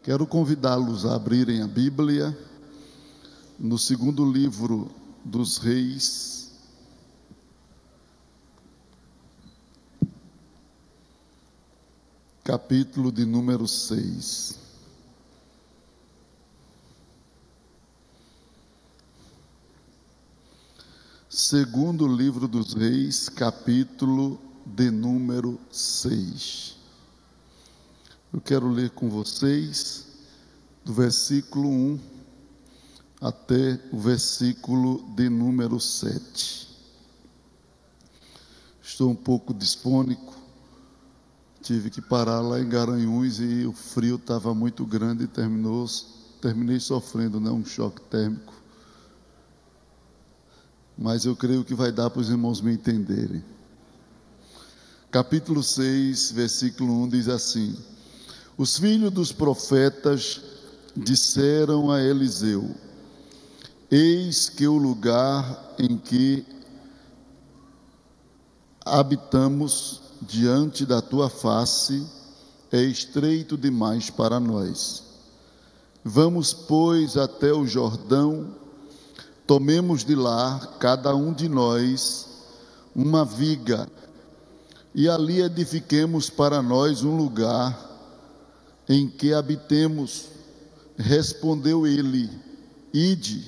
Quero convidá-los a abrirem a Bíblia no segundo livro dos Reis, capítulo de número 6. Segundo livro dos Reis, capítulo de número 6. Eu quero ler com vocês do versículo 1 até o versículo de número 7. Estou um pouco disfônico, tive que parar lá em Garanhuns e o frio estava muito grande e terminei sofrendo, um choque térmico. Mas eu creio que vai dar para os irmãos me entenderem. Capítulo 6, versículo 1 diz assim: Os filhos dos profetas disseram a Eliseu: Eis que o lugar em que habitamos diante da tua face é estreito demais para nós. Vamos, pois, até o Jordão, tomemos de lá, cada um de nós, uma viga, e ali edifiquemos para nós um lugar em que habitemos. Respondeu ele: Ide.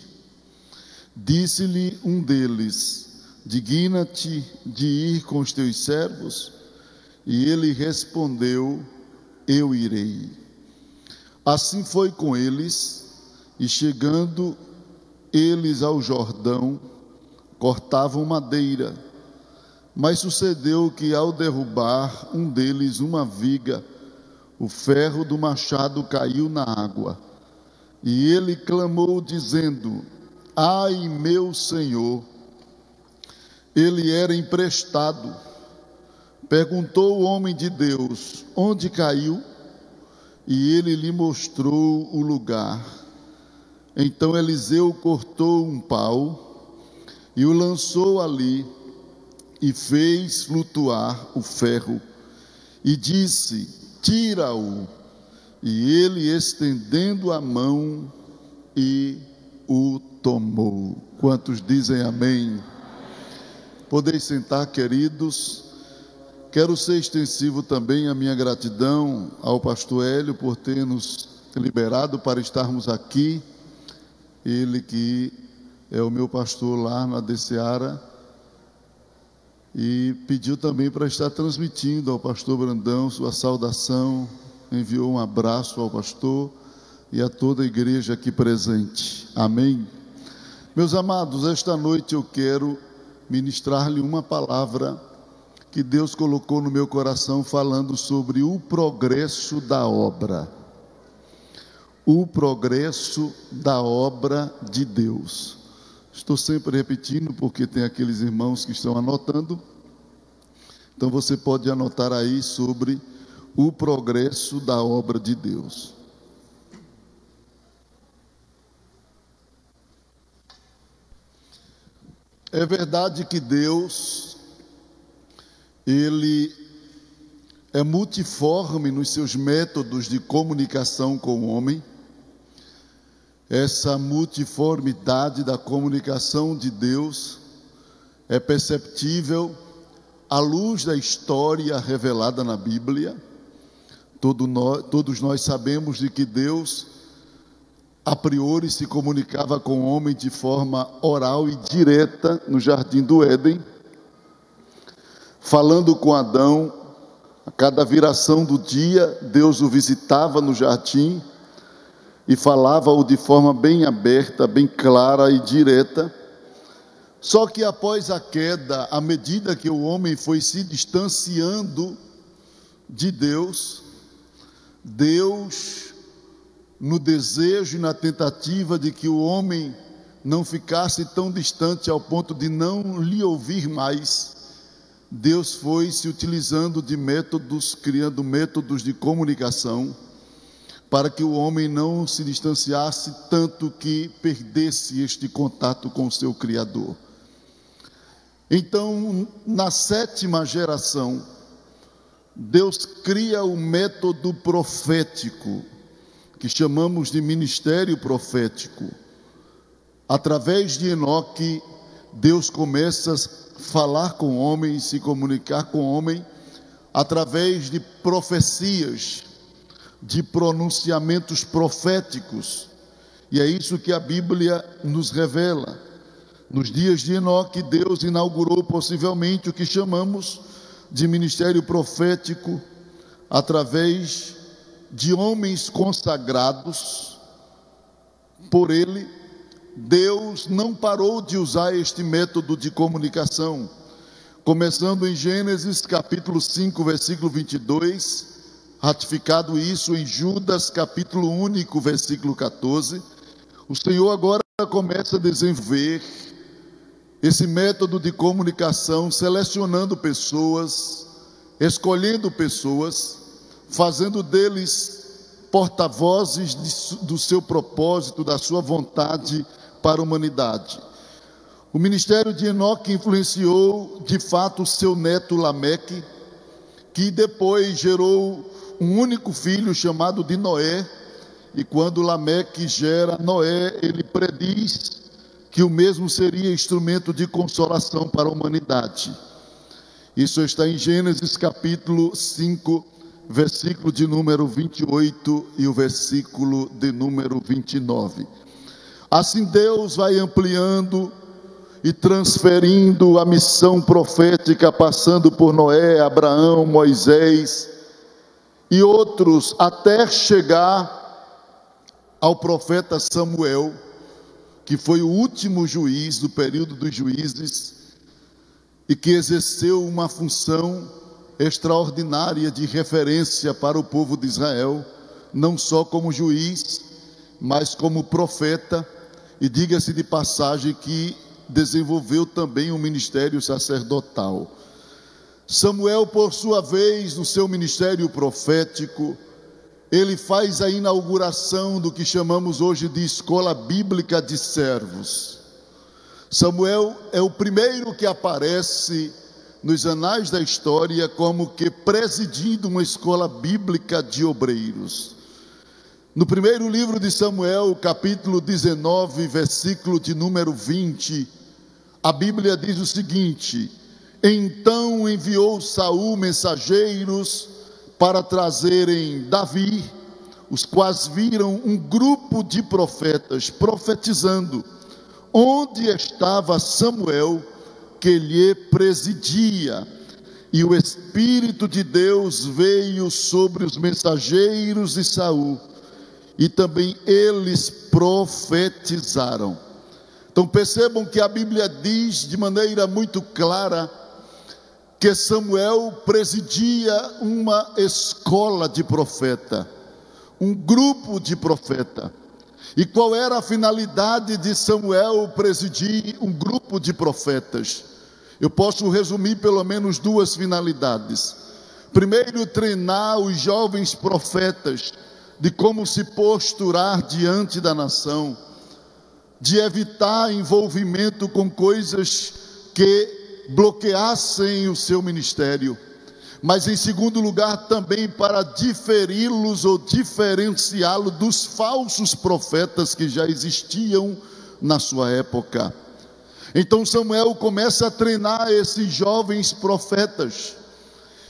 Disse-lhe um deles: Digna-te de ir com os teus servos? E ele respondeu: Eu irei. Assim foi com eles, e chegando eles ao Jordão, cortavam madeira. Mas sucedeu que, ao derrubar um deles uma viga, o ferro do machado caiu na água. E ele clamou, dizendo: Ai, meu senhor! Ele era emprestado. Perguntou o homem de Deus: Onde caiu? E ele lhe mostrou o lugar. Então Eliseu cortou um pau e o lançou ali, e fez flutuar o ferro, e disse: Tira-o. E ele, estendendo a mão, e o tomou. Quantos dizem amém? Podeis sentar, queridos. Quero ser extensivo também a minha gratidão ao pastor Hélio por ter nos liberado para estarmos aqui. Ele que é o meu pastor lá na DCeara, e pediu também para estar transmitindo ao pastor Brandão sua saudação, enviou um abraço ao pastor e a toda a igreja aqui presente. Amém? Meus amados, esta noite eu quero ministrar-lhe uma palavra que Deus colocou no meu coração, falando sobre o progresso da obra. O progresso da obra de Deus. Estou sempre repetindo, porque tem aqueles irmãos que estão anotando. Então você pode anotar aí sobre o progresso da obra de Deus. É verdade que Deus, Ele é multiforme nos seus métodos de comunicação com o homem. Essa multiformidade da comunicação de Deus é perceptível à luz da história revelada na Bíblia. Todos nós sabemos de que Deus, a priori, se comunicava com o homem de forma oral e direta no jardim do Éden, falando com Adão. A cada viração do dia, Deus o visitava no jardim e falava-o de forma bem aberta, bem clara e direta. Só que após a queda, à medida que o homem foi se distanciando de Deus, no desejo e na tentativa de que o homem não ficasse tão distante ao ponto de não lhe ouvir mais, Deus foi se utilizando de métodos, criando métodos de comunicação, para que o homem não se distanciasse tanto que perdesse este contato com o seu Criador. Então, na 7ª geração, Deus cria o método profético, que chamamos de ministério profético. Através de Enoque, Deus começa a falar com o homem, se comunicar com o homem, através de profecias, de pronunciamentos proféticos. E é isso que a Bíblia nos revela. Nos dias de Enoque, Deus inaugurou possivelmente o que chamamos de ministério profético, através de homens consagrados por ele. Deus não parou de usar este método de comunicação, começando em Gênesis capítulo 5, versículo 22, ratificado isso em Judas capítulo único, versículo 14. O Senhor agora começa a desenvolver esse método de comunicação, selecionando pessoas, escolhendo pessoas, fazendo deles porta-vozes do seu propósito, da sua vontade para a humanidade. O ministério de Enoque influenciou de fato seu neto Lameque, que depois gerou um único filho chamado de Noé. E quando Lameque gera Noé, ele prediz que o mesmo seria instrumento de consolação para a humanidade. Isso está em Gênesis capítulo 5, versículo de número 28 e o versículo de número 29. Assim Deus vai ampliando e transferindo a missão profética, passando por Noé, Abraão, Moisés e outros, até chegar ao profeta Samuel, que foi o último juiz do período dos juízes e que exerceu uma função extraordinária de referência para o povo de Israel, não só como juiz, mas como profeta, e diga-se de passagem que desenvolveu também um ministério sacerdotal. Samuel, por sua vez, no seu ministério profético, ele faz a inauguração do que chamamos hoje de escola bíblica de servos. Samuel é o primeiro que aparece nos anais da história como que presidindo uma escola bíblica de obreiros. No primeiro livro de Samuel, capítulo 19, versículo de número 20, a Bíblia diz o seguinte: então enviou Saul mensageiros para trazerem Davi, os quais viram um grupo de profetas profetizando, onde estava Samuel, que lhe presidia. E o Espírito de Deus veio sobre os mensageiros de Saul, e também eles profetizaram. Então percebam que a Bíblia diz de maneira muito clara que Samuel presidia uma escola de profeta, um grupo de profeta. E qual era a finalidade de Samuel presidir um grupo de profetas? Eu posso resumir pelo menos duas finalidades. Primeiro, treinar os jovens profetas de como se posturar diante da nação, de evitar envolvimento com coisas que bloqueassem o seu ministério, mas em segundo lugar também para diferi-los ou diferenciá-los dos falsos profetas que já existiam na sua época. Então Samuel começa a treinar esses jovens profetas,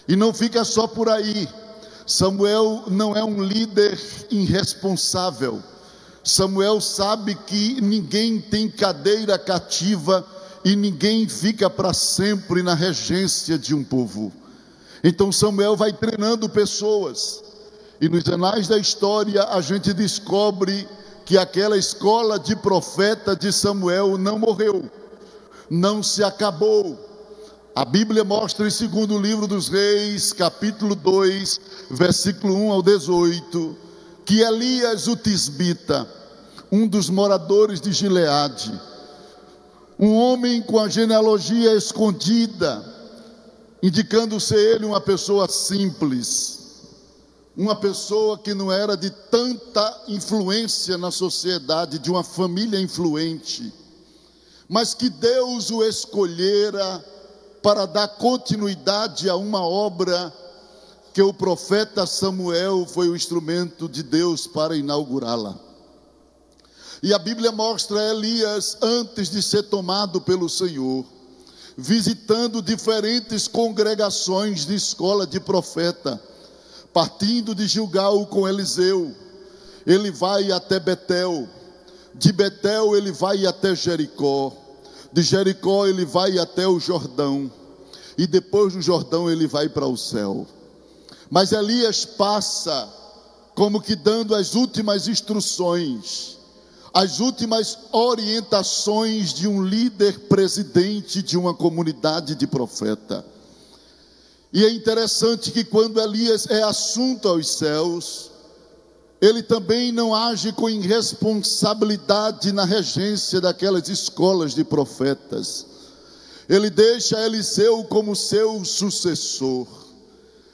e não fica só por aí. Samuel não é um líder irresponsável. Samuel sabe que ninguém tem cadeira cativa e ninguém fica para sempre na regência de um povo. Então Samuel vai treinando pessoas, e nos anais da história a gente descobre que aquela escola de profeta de Samuel não morreu, não se acabou. A Bíblia mostra em 2º livro dos Reis, capítulo 2, versículo 1 ao 18, que Elias o tisbita, um dos moradores de Gileade, um homem com a genealogia escondida, indicando ser ele uma pessoa simples, uma pessoa que não era de tanta influência na sociedade, de uma família influente, mas que Deus o escolhera para dar continuidade a uma obra que o profeta Samuel foi o instrumento de Deus para inaugurá-la. E a Bíblia mostra Elias antes de ser tomado pelo Senhor, visitando diferentes congregações de escola de profeta, partindo de Gilgal com Eliseu. Ele vai até Betel, de Betel ele vai até Jericó, de Jericó ele vai até o Jordão, e depois do Jordão ele vai para o céu. Mas Elias passa como que dando as últimas instruções, as últimas orientações de um líder presidente de uma comunidade de profeta. E é interessante que quando Elias é assunto aos céus, ele também não age com irresponsabilidade na regência daquelas escolas de profetas. Ele deixa Eliseu como seu sucessor.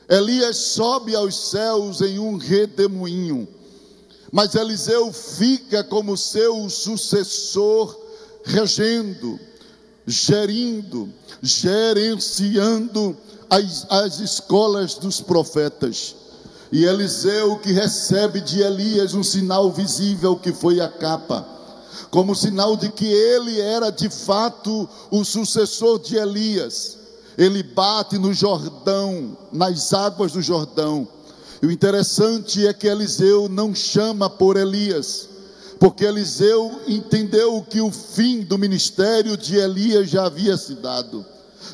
Elias sobe aos céus em um redemoinho, mas Eliseu fica como seu sucessor, regendo, gerindo, gerenciando as escolas dos profetas. E Eliseu que recebe de Elias um sinal visível que foi a capa, como sinal de que ele era de fato o sucessor de Elias. Ele bate no Jordão, nas águas do Jordão. E o interessante é que Eliseu não chama por Elias, porque Eliseu entendeu que o fim do ministério de Elias já havia se dado,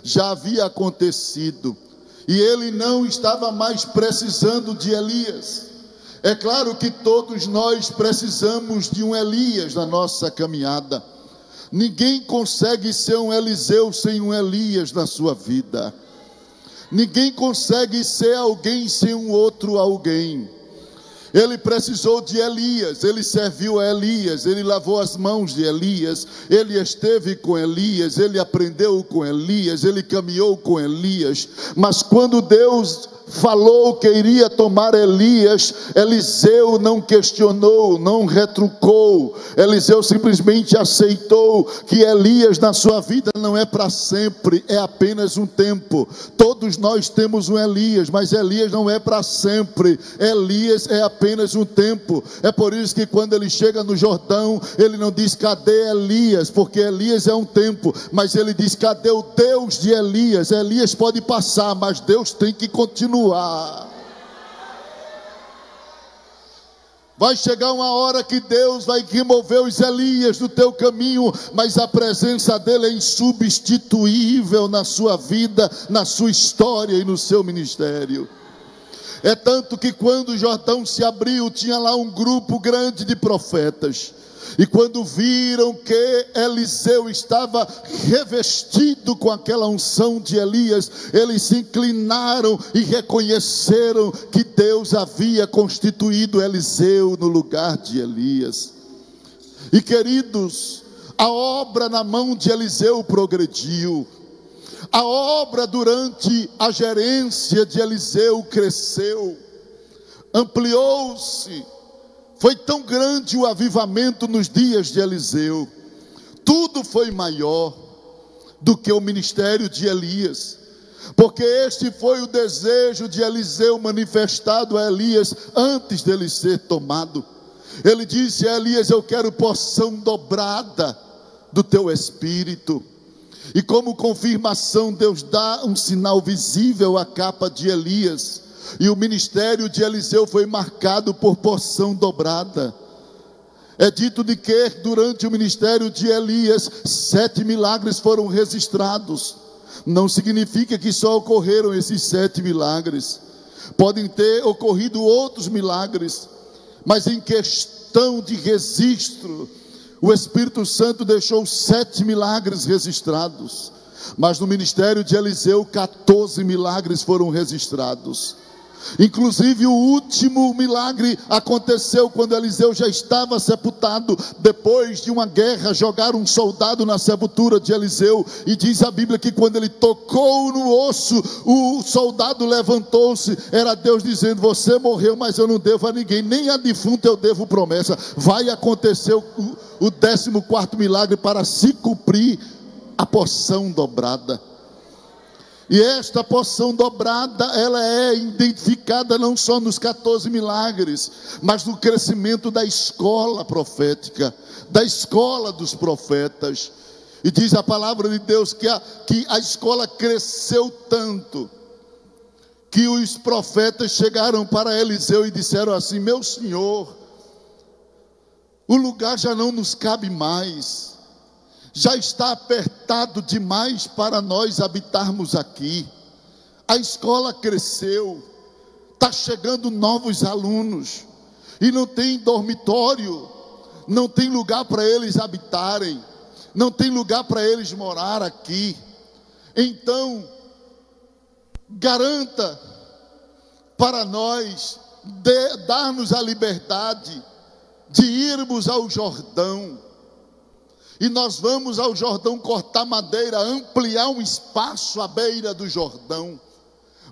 já havia acontecido, e ele não estava mais precisando de Elias. É claro que todos nós precisamos de um Elias na nossa caminhada. Ninguém consegue ser um Eliseu sem um Elias na sua vida. Ninguém consegue ser alguém sem um outro alguém. Ele precisou de Elias, ele serviu a Elias, ele lavou as mãos de Elias, ele esteve com Elias, ele aprendeu com Elias, ele caminhou com Elias. Mas quando Deus falou que iria tomar Elias, Eliseu não questionou, não retrucou. Eliseu simplesmente aceitou que Elias na sua vida não é para sempre, é apenas um tempo. Todos nós temos um Elias, mas Elias não é para sempre. Elias é apenas um tempo. É por isso que quando ele chega no Jordão, ele não diz cadê Elias, porque Elias é um tempo, mas ele diz cadê o Deus de Elias. Elias pode passar, mas Deus tem que continuar. Vai chegar uma hora que Deus vai remover os Elias do teu caminho, mas a presença dele é insubstituível na sua vida, na sua história e no seu ministério. É tanto que quando o Jordão se abriu, tinha lá um grupo grande de profetas. E quando viram que Eliseu estava revestido com aquela unção de Elias, eles se inclinaram e reconheceram que Deus havia constituído Eliseu no lugar de Elias. E queridos, a obra na mão de Eliseu progrediu. A obra durante a gerência de Eliseu cresceu, ampliou-se. Foi tão grande o avivamento nos dias de Eliseu. Tudo foi maior do que o ministério de Elias, porque este foi o desejo de Eliseu manifestado a Elias antes dele ser tomado. Ele disse a Elias: eu quero porção dobrada do teu espírito. E como confirmação, Deus dá um sinal visível à capa de Elias. E o ministério de Eliseu foi marcado por porção dobrada. É dito de que durante o ministério de Elias, 7 milagres foram registrados. Não significa que só ocorreram esses 7 milagres. Podem ter ocorrido outros milagres, mas em questão de registro, o Espírito Santo deixou 7 milagres registrados. Mas no ministério de Eliseu, 14 milagres foram registrados. Inclusive o último milagre aconteceu quando Eliseu já estava sepultado. Depois de uma guerra, jogaram um soldado na sepultura de Eliseu, e diz a Bíblia que quando ele tocou no osso, o soldado levantou-se. Era Deus dizendo: você morreu, mas eu não devo a ninguém, nem a defunto eu devo promessa. Vai acontecer o 14º milagre para se cumprir a porção dobrada. E esta porção dobrada, ela é identificada não só nos 14 milagres, mas no crescimento da escola profética, da escola dos profetas. E diz a palavra de Deus que a escola cresceu tanto, que os profetas chegaram para Eliseu e disseram assim: meu senhor, o lugar já não nos cabe mais, já está apertado demais para nós habitarmos aqui. A escola cresceu, está chegando novos alunos, e não tem dormitório, não tem lugar para eles habitarem, não tem lugar para eles morar aqui. Então, garanta para nós, dar-nos a liberdade de irmos ao Jordão. E nós vamos ao Jordão cortar madeira, ampliar um espaço à beira do Jordão.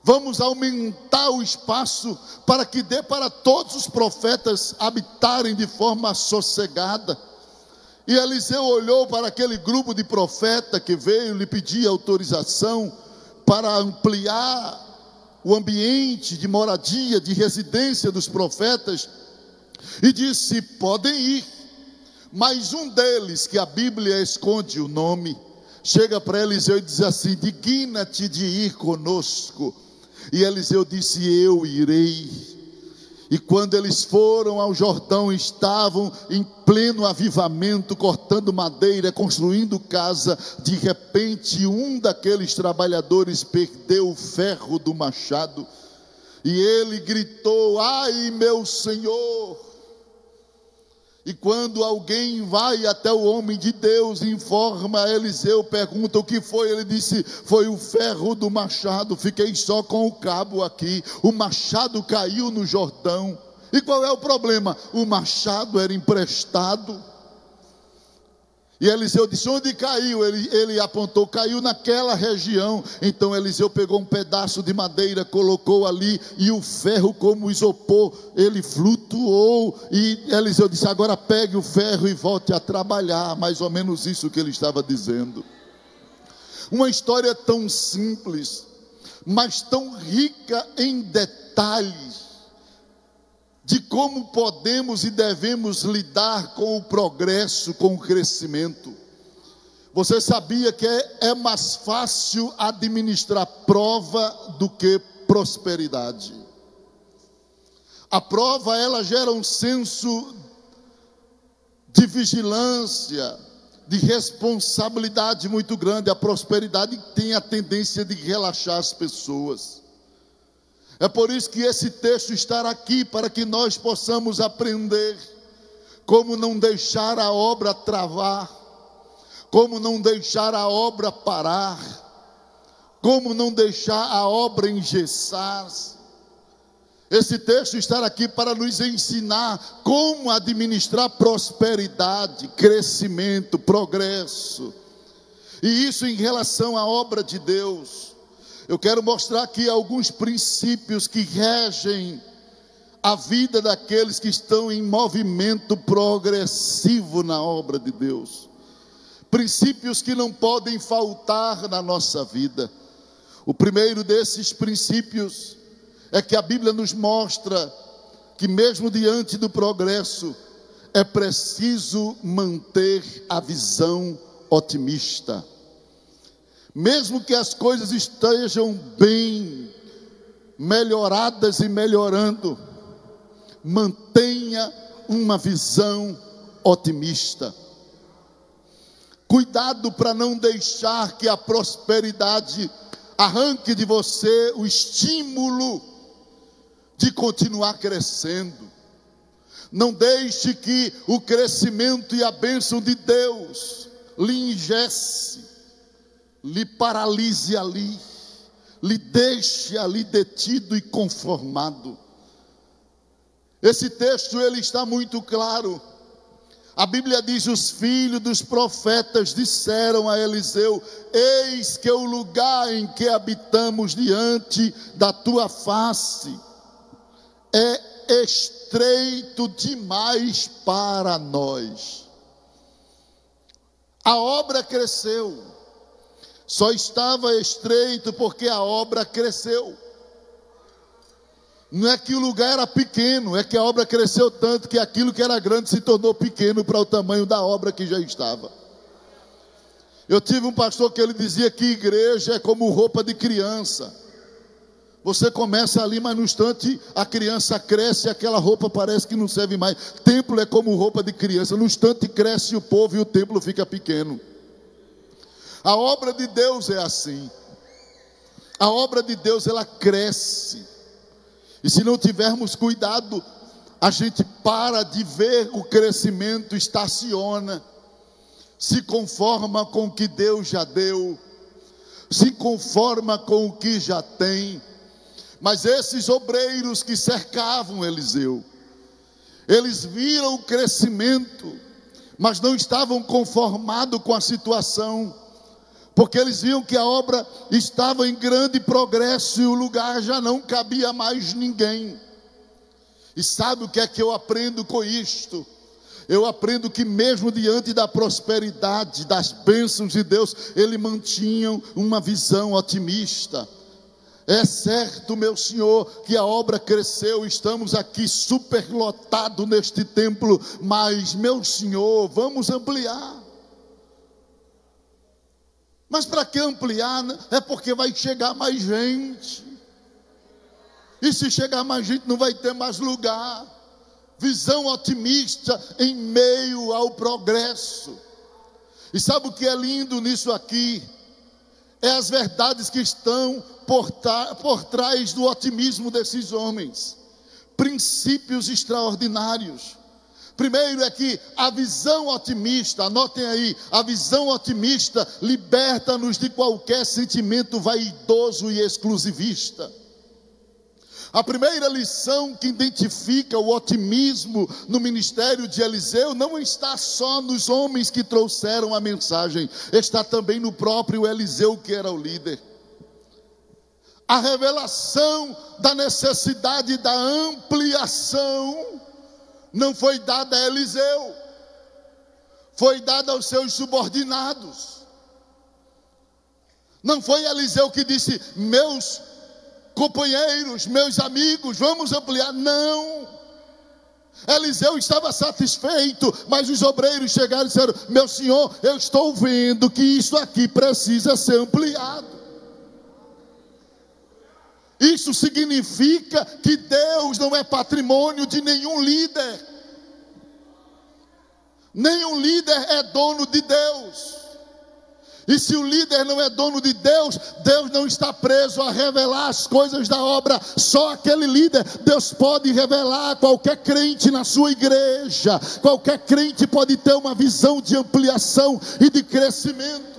Vamos aumentar o espaço para que dê para todos os profetas habitarem de forma sossegada. E Eliseu olhou para aquele grupo de profetas que veio lhe pedir autorização para ampliar o ambiente de moradia, de residência dos profetas, e disse: podem ir. Mas um deles, que a Bíblia esconde o nome, chega para Eliseu e diz assim: digna-te de ir conosco. E Eliseu disse: eu irei. E quando eles foram ao Jordão, estavam em pleno avivamento, cortando madeira, construindo casa. De repente, um daqueles trabalhadores perdeu o ferro do machado, e ele gritou: ai, meu senhor! E quando alguém vai até o homem de Deus e informa a Eliseu, pergunta o que foi, ele disse: foi o ferro do machado, fiquei só com o cabo aqui, o machado caiu no Jordão. E qual é o problema? O machado era emprestado. E Eliseu disse: onde caiu? Ele apontou: caiu naquela região. Então Eliseu pegou um pedaço de madeira, colocou ali, e o ferro, como isopor, ele flutuou. E Eliseu disse: agora pegue o ferro e volte a trabalhar. Mais ou menos isso que ele estava dizendo. Uma história tão simples, mas tão rica em detalhes, de como podemos e devemos lidar com o progresso, com o crescimento. Você sabia que é mais fácil administrar prova do que prosperidade? A prova, ela gera um senso de vigilância, de responsabilidade muito grande. A prosperidade tem a tendência de relaxar as pessoas. É por isso que esse texto está aqui, para que nós possamos aprender como não deixar a obra travar, como não deixar a obra parar, como não deixar a obra engessar. Esse texto está aqui para nos ensinar como administrar prosperidade, crescimento, progresso. E isso em relação à obra de Deus. Eu quero mostrar aqui alguns princípios que regem a vida daqueles que estão em movimento progressivo na obra de Deus. Princípios que não podem faltar na nossa vida. O primeiro desses princípios é que a Bíblia nos mostra que mesmo diante do progresso, é preciso manter a visão otimista. Mesmo que as coisas estejam bem melhoradas e melhorando, mantenha uma visão otimista. Cuidado para não deixar que a prosperidade arranque de você o estímulo de continuar crescendo. Não deixe que o crescimento e a bênção de Deus lhe engesse, lhe paralise ali, lhe deixe ali detido e conformado. Esse texto ele está muito claro. A Bíblia diz: os filhos dos profetas disseram a Eliseu: eis que o lugar em que habitamos diante da tua face é estreito demais para nós. A obra cresceu. só estava estreito porque a obra cresceu. Não é que o lugar era pequeno, é que a obra cresceu tanto que aquilo que era grande se tornou pequeno para o tamanho da obra que já estava. Eu tive um pastor que ele dizia que igreja é como roupa de criança. Você começa ali, mas no instante a criança cresce e aquela roupa parece que não serve mais. Templo é como roupa de criança, no instante cresce o povo e o templo fica pequeno. A obra de Deus é assim. A obra de Deus, ela cresce. E se não tivermos cuidado, a gente para de ver o crescimento, estaciona, se conforma com o que Deus já deu, se conforma com o que já tem. Mas esses obreiros que cercavam Eliseu, eles viram o crescimento, mas não estavam conformados com a situação, porque eles viam que a obra estava em grande progresso e o lugar já não cabia mais ninguém. E sabe o que é que eu aprendo com isto? Eu aprendo que mesmo diante da prosperidade, das bênçãos de Deus, eles mantinham uma visão otimista. É certo, meu Senhor, que a obra cresceu, estamos aqui superlotados neste templo, mas, meu Senhor, vamos ampliar. Mas para que ampliar? É porque vai chegar mais gente. E se chegar mais gente, não vai ter mais lugar. Visão otimista em meio ao progresso. E sabe o que é lindo nisso aqui? É as verdades que estão por trás do otimismo desses homens. Princípios extraordinários. Primeiro é que a visão otimista, anotem aí, a visão otimista liberta-nos de qualquer sentimento vaidoso e exclusivista. A primeira lição que identifica o otimismo no ministério de Eliseu não está só nos homens que trouxeram a mensagem, está também no próprio Eliseu, que era o líder. A revelação da necessidade da ampliação não foi dada a Eliseu, foi dada aos seus subordinados. Não foi Eliseu que disse: meus companheiros, meus amigos, vamos ampliar. Não. Eliseu estava satisfeito, mas os obreiros chegaram e disseram: meu senhor, eu estou vendo que isso aqui precisa ser ampliado. Isso significa que Deus não é patrimônio de nenhum líder. Nenhum líder é dono de Deus. E se o líder não é dono de Deus, Deus não está preso a revelar as coisas da obra. Só aquele líder. Deus pode revelar a qualquer crente na sua igreja. Qualquer crente pode ter uma visão de ampliação e de crescimento.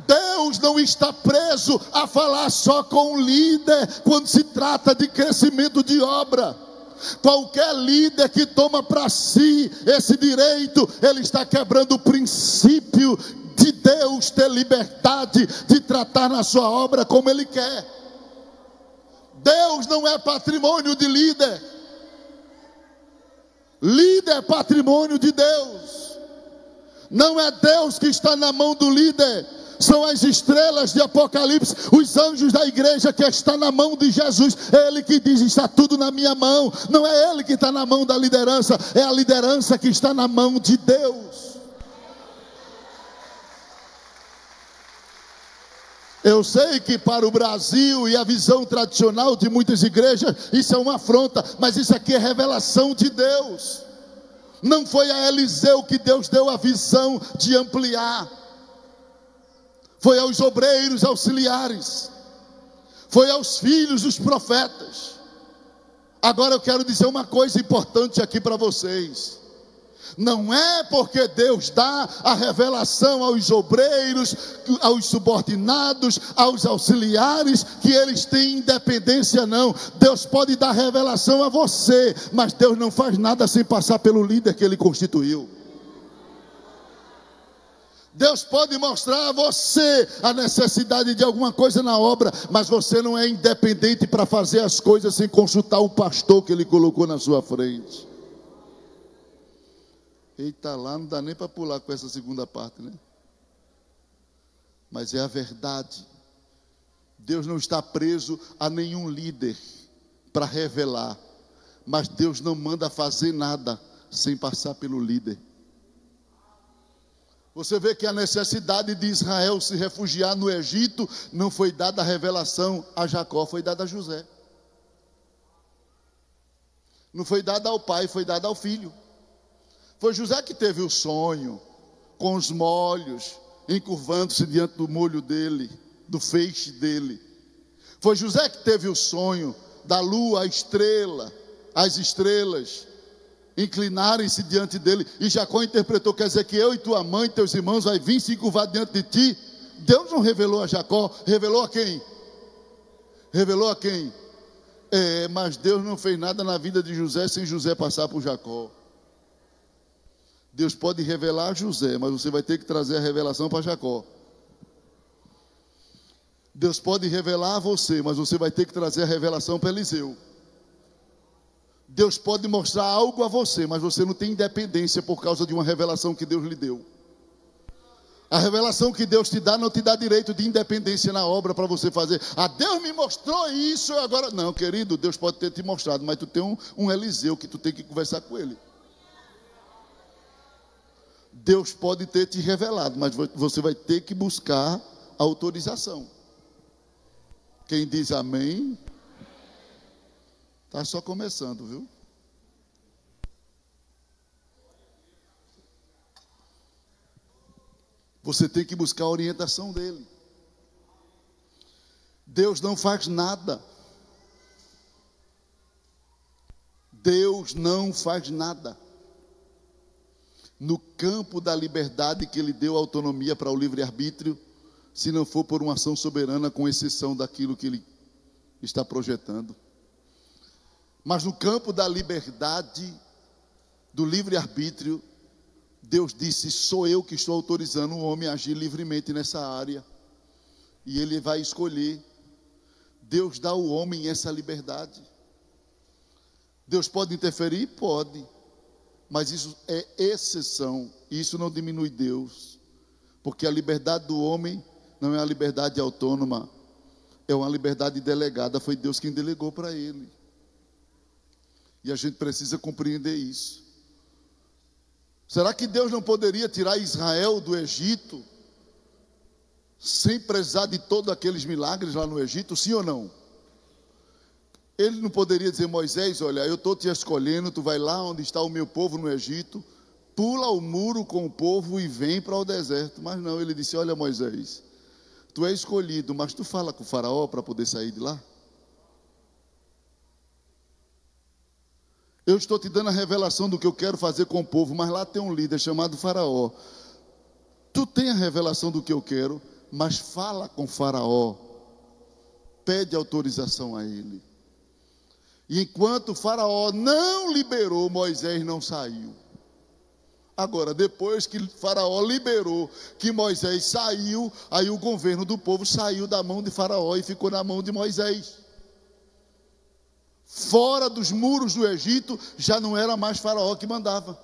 Deus não está preso a falar só com o líder quando se trata de crescimento de obra. Qualquer líder que toma para si esse direito, ele está quebrando o princípio de Deus ter liberdade de tratar na sua obra como Ele quer. Deus não é patrimônio de líder. Líder é patrimônio de Deus. Não é Deus que está na mão do líder. São as estrelas de Apocalipse, os anjos da igreja que está na mão de Jesus. É Ele que diz: está tudo na minha mão. Não é Ele que está na mão da liderança, é a liderança que está na mão de Deus. Eu sei que para o Brasil e a visão tradicional de muitas igrejas, isso é uma afronta, mas isso aqui é revelação de Deus. Não foi a Eliseu que Deus deu a visão de ampliar. Foi aos obreiros auxiliares, foi aos filhos dos profetas. Agora eu quero dizer uma coisa importante aqui para vocês. Não é porque Deus dá a revelação aos obreiros, aos subordinados, aos auxiliares, que eles têm independência, não. Deus pode dar revelação a você, mas Deus não faz nada sem passar pelo líder que Ele constituiu. Deus pode mostrar a você a necessidade de alguma coisa na obra, mas você não é independente para fazer as coisas sem consultar o pastor que Ele colocou na sua frente. Eita, lá não dá nem para pular com essa segunda parte, né? mas é a verdade. Deus não está preso a nenhum líder para revelar, mas Deus não manda fazer nada sem passar pelo líder. Você vê que a necessidade de Israel se refugiar no Egito não foi dada a revelação a Jacó, foi dada a José. Não foi dada ao pai, foi dada ao filho. Foi José que teve o sonho, com os molhos, encurvando-se diante do molho dele, do feixe dele. Foi José que teve o sonho da lua, a estrela, as estrelas inclinarem-se diante dele, e Jacó interpretou, quer dizer que eu e tua mãe, teus irmãos vai vir se encurvar diante de ti. Deus não revelou a Jacó, revelou a quem? Revelou a quem? Mas Deus não fez nada na vida de José sem José passar por Jacó. Deus pode revelar a José, mas você vai ter que trazer a revelação para Jacó. Deus pode revelar a você, mas você vai ter que trazer a revelação para Eliseu. Deus pode mostrar algo a você, mas você não tem independência por causa de uma revelação que Deus lhe deu. A revelação que Deus te dá não te dá direito de independência na obra para você fazer. Deus me mostrou isso, agora... Não, querido, Deus pode ter te mostrado, mas tu tem um Eliseu que tu tem que conversar com ele. Deus pode ter te revelado, mas você vai ter que buscar autorização. Quem diz amém... Está só começando, viu? Você tem que buscar a orientação dele. Deus não faz nada. Deus não faz nada. No campo da liberdade que ele deu autonomia para o livre-arbítrio, se não for por uma ação soberana, com exceção daquilo que ele está projetando. Mas no campo da liberdade, do livre-arbítrio, Deus disse, sou eu que estou autorizando o homem a agir livremente nessa área. E ele vai escolher. Deus dá ao homem essa liberdade. Deus pode interferir? Pode. Mas isso é exceção. Isso não diminui Deus. Porque a liberdade do homem não é uma liberdade autônoma. É uma liberdade delegada. Foi Deus quem delegou para ele. E a gente precisa compreender isso. Será que Deus não poderia tirar Israel do Egito sem precisar de todos aqueles milagres lá no Egito, sim ou não? Ele não poderia dizer, Moisés, olha, eu estou te escolhendo, tu vai lá onde está o meu povo no Egito, pula o muro com o povo e vem para o deserto. Mas não, ele disse, olha Moisés, tu é escolhido, mas tu fala com o faraó para poder sair de lá? Eu estou te dando a revelação do que eu quero fazer com o povo, mas lá tem um líder chamado Faraó. Tu tem a revelação do que eu quero, mas fala com Faraó. Pede autorização a ele. E enquanto Faraó não liberou, Moisés não saiu. Agora, depois que Faraó liberou, que Moisés saiu, aí o governo do povo saiu da mão de Faraó e ficou na mão de Moisés. Fora dos muros do Egito, já não era mais Faraó que mandava.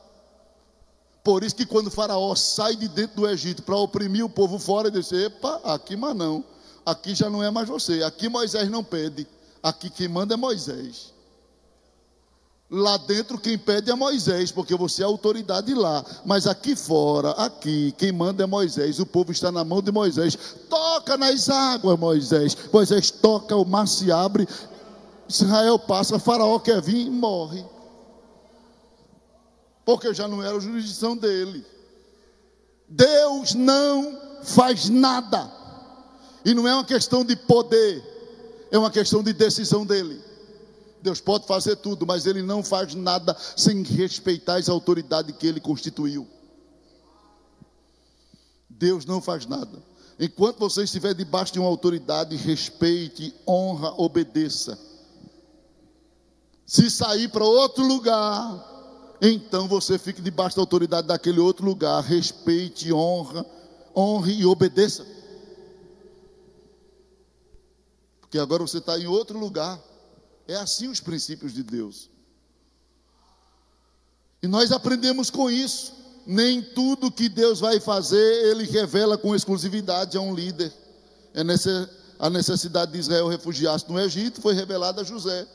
Por isso que quando Faraó sai de dentro do Egito para oprimir o povo fora, ele diz, epa, aqui mas não, aqui já não é mais você, aqui Moisés não pede, aqui quem manda é Moisés. Lá dentro quem pede é Moisés, porque você é autoridade lá, mas aqui fora, aqui, quem manda é Moisés, o povo está na mão de Moisés. Toca nas águas, Moisés. Moisés toca, o mar se abre, Israel passa, Faraó quer vir e morre. Porque já não era a jurisdição dele. Deus não faz nada. E não é uma questão de poder, é uma questão de decisão dele. Deus pode fazer tudo, mas ele não faz nada sem respeitar as autoridades que ele constituiu. Deus não faz nada. Enquanto você estiver debaixo de uma autoridade, respeite, honra, obedeça. Se sair para outro lugar, então você fique debaixo da autoridade daquele outro lugar. Respeite, honre e obedeça. Porque agora você está em outro lugar. É assim os princípios de Deus. E nós aprendemos com isso. nem tudo que Deus vai fazer, Ele revela com exclusividade a um líder. A necessidade de Israel refugiar-se no Egito foi revelada a José.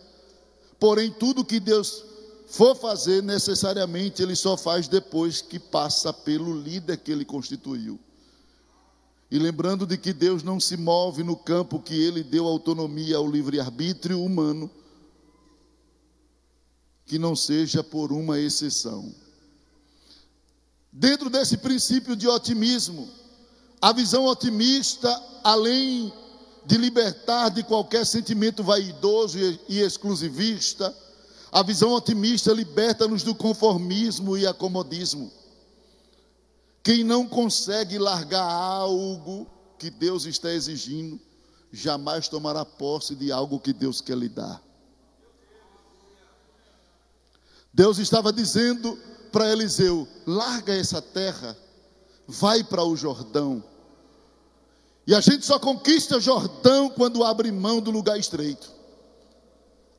Porém, tudo que Deus for fazer, necessariamente Ele só faz depois que passa pelo líder que Ele constituiu. E lembrando de que Deus não se move no campo que Ele deu autonomia ao livre-arbítrio humano, que não seja por uma exceção. Dentro desse princípio de otimismo, a visão otimista, além de libertar de qualquer sentimento vaidoso e exclusivista, a visão otimista liberta-nos do conformismo e acomodismo. Quem não consegue largar algo que Deus está exigindo, jamais tomará posse de algo que Deus quer lhe dar. Deus estava dizendo para Eliseu: larga essa terra, vai para o Jordão. E a gente só conquista Jordão quando abre mão do lugar estreito.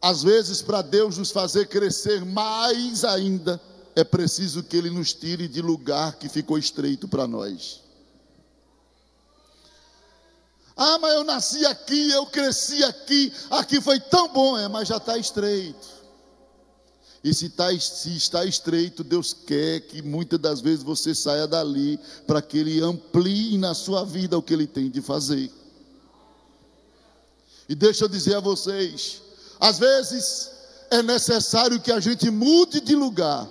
Às vezes, para Deus nos fazer crescer mais ainda, é preciso que Ele nos tire de lugar que ficou estreito para nós. Ah, mas eu nasci aqui, eu cresci aqui, aqui foi tão bom, mas já está estreito. E se está estreito, Deus quer que muitas das vezes você saia dali, para que Ele amplie na sua vida o que Ele tem de fazer. E deixa eu dizer a vocês, às vezes é necessário que a gente mude de lugar,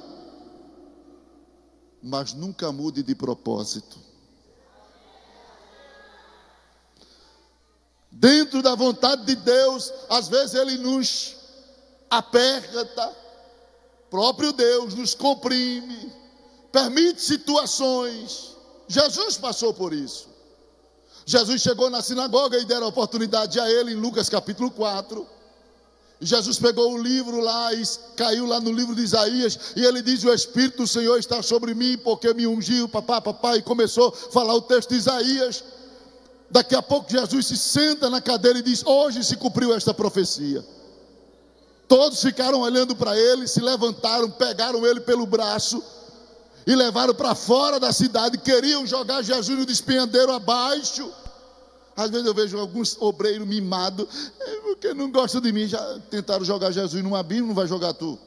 mas nunca mude de propósito. Dentro da vontade de Deus, às vezes Ele nos aperta, próprio Deus nos comprime, permite situações. Jesus passou por isso. Jesus chegou na sinagoga e deram oportunidade a Ele em Lucas capítulo 4. Jesus pegou o livro lá e caiu lá no livro de Isaías, e ele diz: o Espírito do Senhor está sobre mim, porque me ungiu, papá, e começou a falar o texto de Isaías. Daqui a pouco Jesus se senta na cadeira e diz: hoje se cumpriu esta profecia. Todos ficaram olhando para ele, se levantaram, pegaram ele pelo braço e levaram para fora da cidade, queriam jogar Jesus no despenhadeiro abaixo. Às vezes eu vejo alguns obreiros mimados, porque não gostam de mim, já tentaram jogar Jesus num abismo, não vai jogar tu.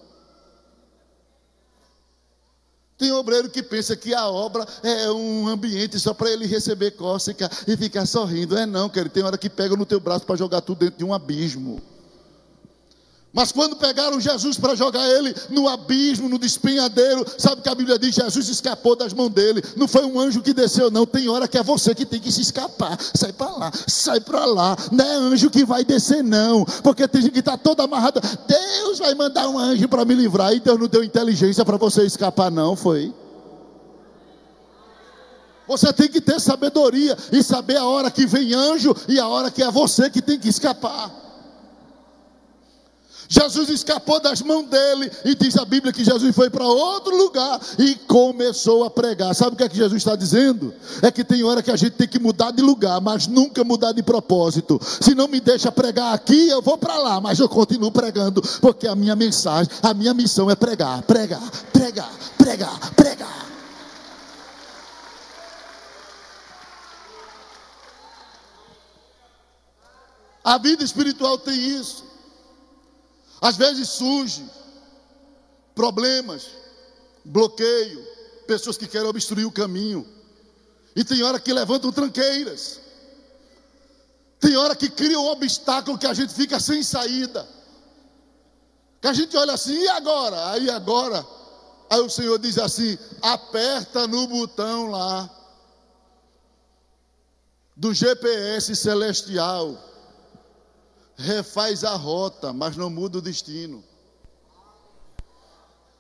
Tem obreiro que pensa que a obra é um ambiente só para ele receber cócega e ficar sorrindo. Não, querido, tem hora que pega no teu braço para jogar tu dentro de um abismo. Mas quando pegaram Jesus para jogar ele no abismo, no despenhadeiro, sabe o que a Bíblia diz? Jesus escapou das mãos dele. Não foi um anjo que desceu, não. Tem hora que é você que tem que se escapar. Sai para lá, sai para lá. Não é anjo que vai descer, não. Porque tem gente que está toda amarrada. Deus vai mandar um anjo para me livrar. E Deus não deu inteligência para você escapar, não, foi? Você tem que ter sabedoria e saber a hora que vem anjo e a hora que é você que tem que escapar. Jesus escapou das mãos dele, e diz a Bíblia que Jesus foi para outro lugar e começou a pregar. Sabe o que é que Jesus está dizendo? É que tem hora que a gente tem que mudar de lugar, mas nunca mudar de propósito. Se não me deixa pregar aqui, eu vou para lá, mas eu continuo pregando, porque a minha mensagem, a minha missão é pregar, pregar, pregar, pregar, pregar. A vida espiritual tem isso. Às vezes surge problemas, bloqueio, pessoas que querem obstruir o caminho. E tem hora que levantam tranqueiras. Tem hora que criam um obstáculo que a gente fica sem saída. Que a gente olha assim, e agora? Aí o Senhor diz assim: aperta no botão lá do GPS celestial. Refaz a rota, mas não muda o destino.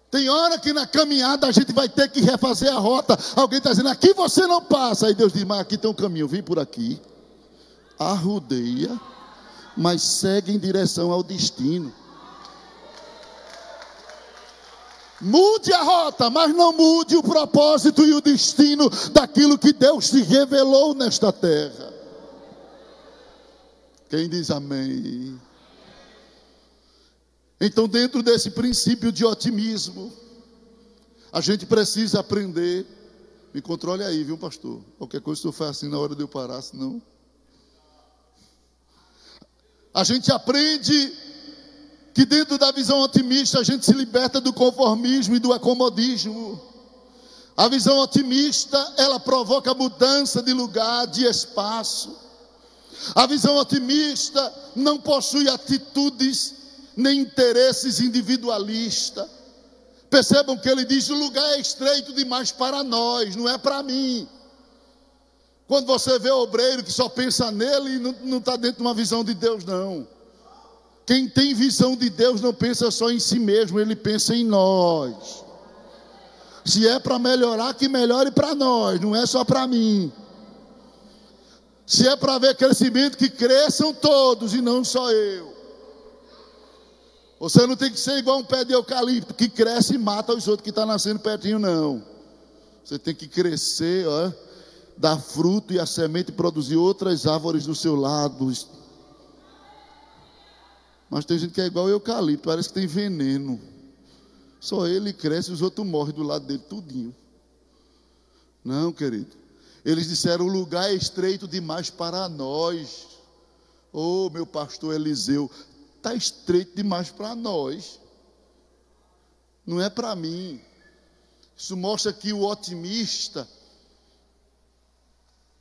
Tem hora que na caminhada a gente vai ter que refazer a rota. Alguém está dizendo: aqui você não passa. Aí Deus diz: mas aqui tem um caminho, vem por aqui. Arrodeia, mas segue em direção ao destino. Mude a rota, mas não mude o propósito e o destino daquilo que Deus te revelou nesta terra. Quem diz amém? Então, dentro desse princípio de otimismo, A gente precisa aprender. Me controle aí, viu, pastor? Qualquer coisa tu faz assim na hora de eu parar, senão... A gente aprende que dentro da visão otimista a gente se liberta do conformismo e do acomodismo. A visão otimista, ela provoca mudança de lugar, de espaço. A visão otimista não possui atitudes nem interesses individualistas. Percebam que ele diz: o lugar é estreito demais para nós, não é para mim. Quando você vê o obreiro que só pensa nele, não está dentro de uma visão de Deus, não. Quem tem visão de Deus não pensa só em si mesmo, ele pensa em nós. Se é para melhorar, que melhore para nós, não é só para mim. Se é para ver crescimento, que cresçam todos e não só eu. Você não tem que ser igual um pé de eucalipto, que cresce e mata os outros que estão nascendo pertinho, não. Você tem que crescer, ó, dar fruto e a semente produzir outras árvores do seu lado. Mas tem gente que é igual o eucalipto, parece que tem veneno. Só ele cresce e os outros morrem do lado dele, tudinho. Não, querido. Eles disseram: o lugar é estreito demais para nós. Ô, meu pastor Eliseu, está estreito demais para nós. Não é para mim. Isso mostra que o otimista,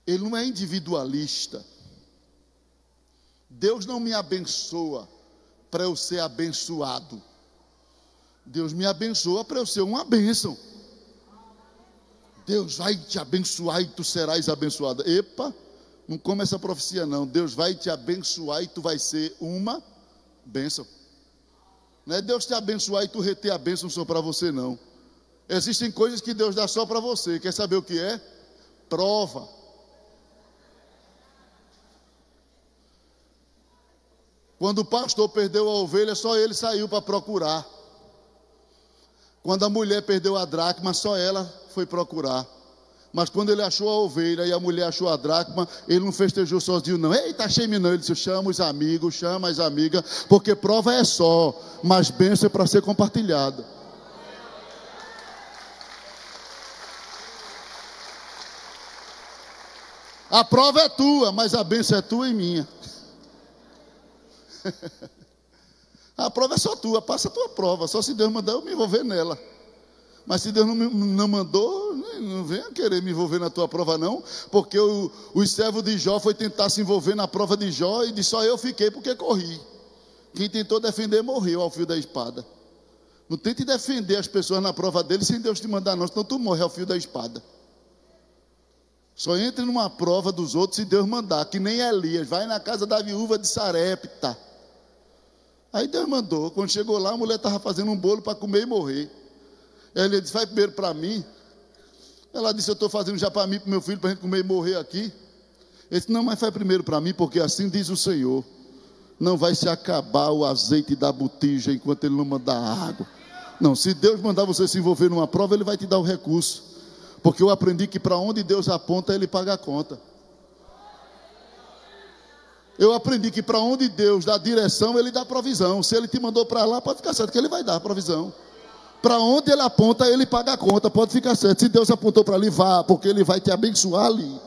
ele não é individualista. Deus não me abençoa para eu ser abençoado. Deus me abençoa para eu ser uma bênção. Deus vai te abençoar e tu serás abençoado. Epa, não come essa profecia não. Deus vai te abençoar e tu vai ser uma bênção. Não é Deus te abençoar e tu reter a bênção só para você, não. Existem coisas que Deus dá só para você. Quer saber o que é? Prova. Quando o pastor perdeu a ovelha, só ele saiu para procurar. Quando a mulher perdeu a dracma, só ela foi procurar. Mas quando ele achou a ovelha e a mulher achou a dracma, ele não festejou sozinho, não. Eita, achei-me não. Ele disse: chama os amigos, chama as amigas, porque prova é só, mas bênção é para ser compartilhada. A prova é tua, mas a bênção é tua e minha. A prova é só tua, passa a tua prova. Só se Deus mandar eu me envolver nela. Mas se Deus não mandou, não venha querer me envolver na tua prova não. Porque os servos de Jó foi tentar se envolver na prova de Jó e disse: só eu fiquei porque corri. Quem tentou defender morreu ao fio da espada. Não tente defender as pessoas na prova dele sem Deus te mandar não, senão tu morre ao fio da espada. Só entre numa prova dos outros se Deus mandar, que nem Elias. Vai na casa da viúva de Sarepta. Aí Deus mandou. Quando chegou lá, a mulher estava fazendo um bolo para comer e morrer. Ele disse: vai primeiro para mim. Ela disse: eu estou fazendo já para mim, para o meu filho, para a gente comer e morrer aqui. Ele disse: não, mas faz primeiro para mim, porque assim diz o Senhor: não vai se acabar o azeite da botija enquanto Ele não mandar água. Não, se Deus mandar você se envolver numa prova, Ele vai te dar o recurso. Porque eu aprendi que para onde Deus aponta, Ele paga a conta. Eu aprendi que para onde Deus dá direção, Ele dá provisão. Se Ele te mandou para lá, pode ficar certo que Ele vai dar provisão. Para onde Ele aponta, Ele paga a conta, pode ficar certo. Se Deus apontou para ali, vá, porque Ele vai te abençoar ali.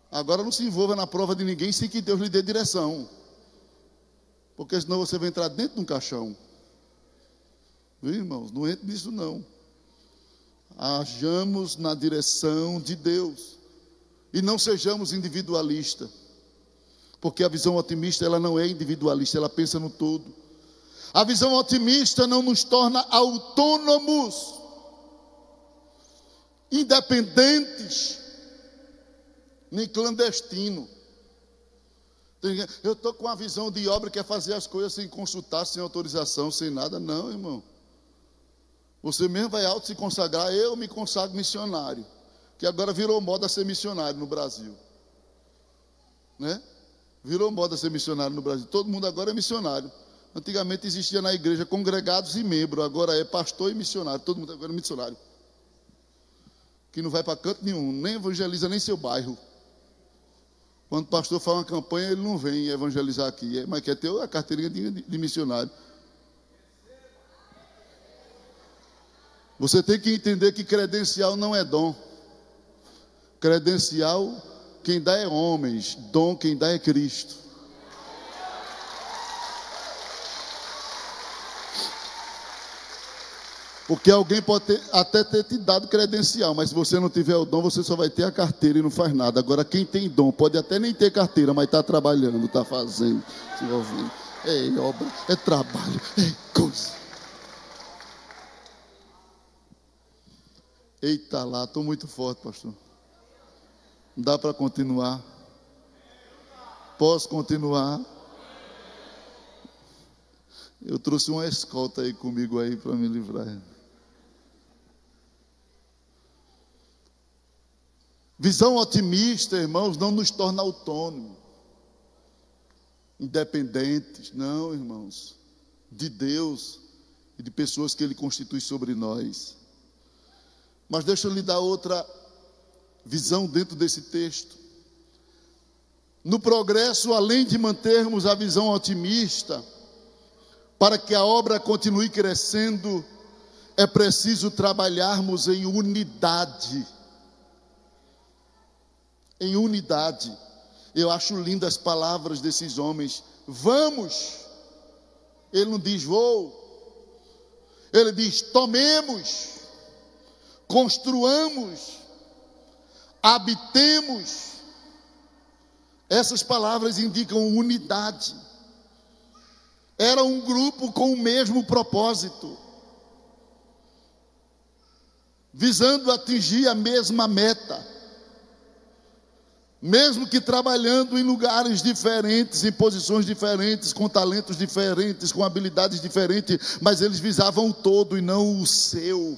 Agora não se envolva na prova de ninguém sem que Deus lhe dê direção. Porque senão você vai entrar dentro de um caixão. Viu, irmãos? Não entre nisso não. Hajamos na direção de Deus. E não sejamos individualistas. Porque a visão otimista, ela não é individualista, ela pensa no todo. A visão otimista não nos torna autônomos, independentes, nem clandestinos. Eu estou com a visão de obra que é fazer as coisas sem consultar, sem autorização, sem nada. Não, irmão. Você mesmo vai auto se consagrar. Eu me consagro missionário, que agora virou moda ser missionário no Brasil, né? Virou moda ser missionário no Brasil. Todo mundo agora é missionário. Antigamente existia na igreja congregados e membros. Agora é pastor e missionário. Todo mundo agora é missionário. Que não vai para canto nenhum. Nem evangeliza nem seu bairro. Quando o pastor faz uma campanha, ele não vem evangelizar aqui. Mas quer ter a carteirinha de missionário. Você tem que entender que credencial não é dom. Credencial, quem dá é homens, dom quem dá é Cristo. Porque alguém pode até ter te dado credencial, mas se você não tiver o dom, você só vai ter a carteira e não faz nada. Agora, quem tem dom pode até nem ter carteira, mas está trabalhando, está fazendo, se envolvendo. É obra, é trabalho, é coisa. Eita lá, estou muito forte, pastor. Não dá para continuar? Posso continuar? Eu trouxe uma escolta aí comigo aí para me livrar. Visão otimista, irmãos, não nos torna autônomos, independentes, não, irmãos, de Deus e de pessoas que Ele constitui sobre nós. Mas deixa eu lhe dar outra visão dentro desse texto. No progresso, além de mantermos a visão otimista, para que a obra continue crescendo, é preciso trabalharmos em unidade. Em unidade. Eu acho lindas as palavras desses homens. Vamos. Ele não diz vou. Ele diz tomemos, construamos, habitemos. Essas palavras indicam unidade. Era um grupo com o mesmo propósito, visando atingir a mesma meta. Mesmo que trabalhando em lugares diferentes, em posições diferentes, com talentos diferentes, com habilidades diferentes, mas eles visavam o todo e não o seu.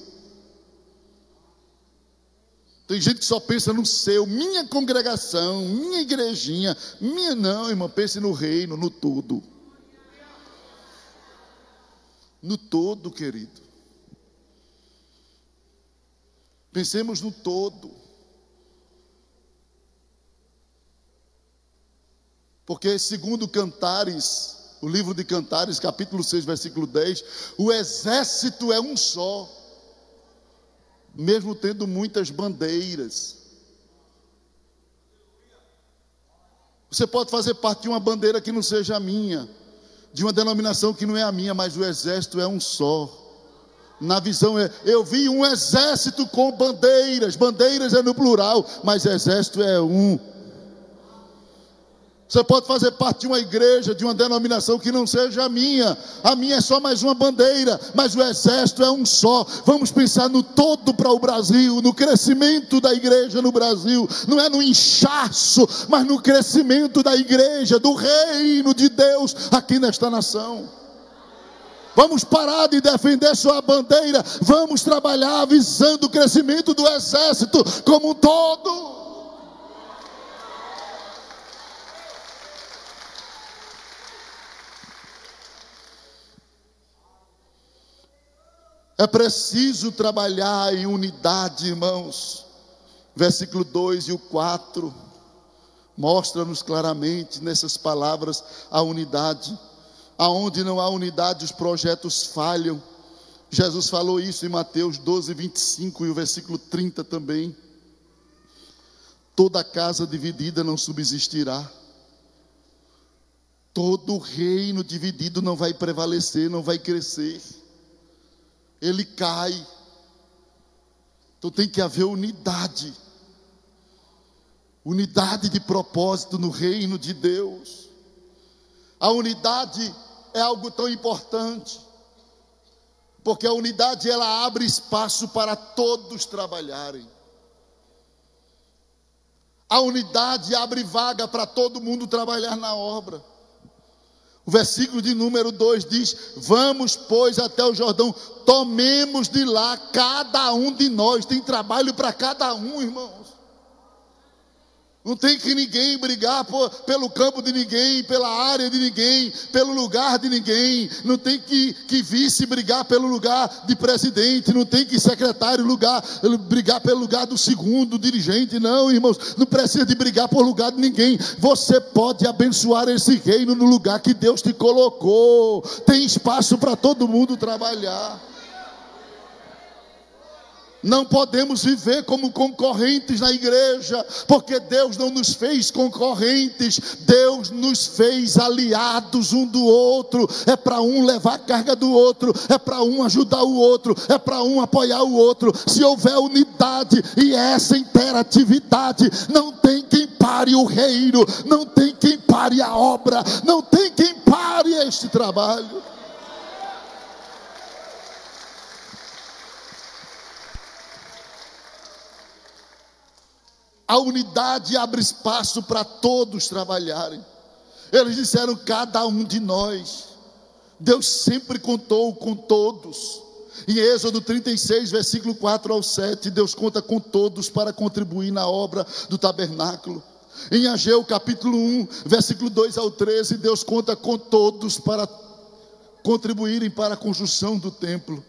Tem gente que só pensa no seu, minha congregação, minha igrejinha, minha não, irmão, pense no reino, no todo. No todo, querido. Pensemos no todo. Porque segundo Cantares, o livro de Cantares, capítulo 6, versículo 10, o exército é um só, mesmo tendo muitas bandeiras. Você pode fazer parte de uma bandeira que não seja a minha, de uma denominação que não é a minha, mas o exército é um só. Na visão eu vi um exército com bandeiras, bandeiras é no plural, mas exército é um. Você pode fazer parte de uma igreja, de uma denominação que não seja a minha é só mais uma bandeira, mas o exército é um só. Vamos pensar no todo para o Brasil, no crescimento da igreja no Brasil, não é no inchaço, mas no crescimento da igreja, do reino de Deus aqui nesta nação. Vamos parar de defender só a bandeira, vamos trabalhar visando o crescimento do exército como um todo. É preciso trabalhar em unidade, irmãos. Versículo 2 e o 4 mostra-nos claramente nessas palavras a unidade. Aonde não há unidade, os projetos falham. Jesus falou isso em Mateus 12, 25 e o versículo 30 também. Toda casa dividida não subsistirá. Todo reino dividido não vai prevalecer, não vai crescer. Ele cai. Então tem que haver unidade. Unidade de propósito no reino de Deus. A unidade é algo tão importante, porque a unidade ela abre espaço para todos trabalharem. A unidade abre vaga para todo mundo trabalhar na obra. O versículo de número 2 diz: vamos, pois, até o Jordão, tomemos de lá cada um de nós. Tem trabalho para cada um, irmãos. Não tem que ninguém brigar pelo campo de ninguém, pela área de ninguém, pelo lugar de ninguém. Não tem que vice brigar pelo lugar de presidente. Não tem que secretário brigar pelo lugar do segundo dirigente. Não, irmãos, não precisa de brigar por lugar de ninguém. Você pode abençoar esse reino no lugar que Deus te colocou. Tem espaço para todo mundo trabalhar. Não podemos viver como concorrentes na igreja, porque Deus não nos fez concorrentes, Deus nos fez aliados um do outro. É para um levar a carga do outro, é para um ajudar o outro, é para um apoiar o outro. Se houver unidade e essa interatividade, não tem quem pare o reino, não tem quem pare a obra, não tem quem pare este trabalho. A unidade abre espaço para todos trabalharem. Eles disseram cada um de nós. Deus sempre contou com todos. Em Êxodo 36, versículo 4 ao 7, Deus conta com todos para contribuir na obra do tabernáculo. Em Ageu capítulo 1, versículo 2 ao 13, Deus conta com todos para contribuírem para a construção do templo.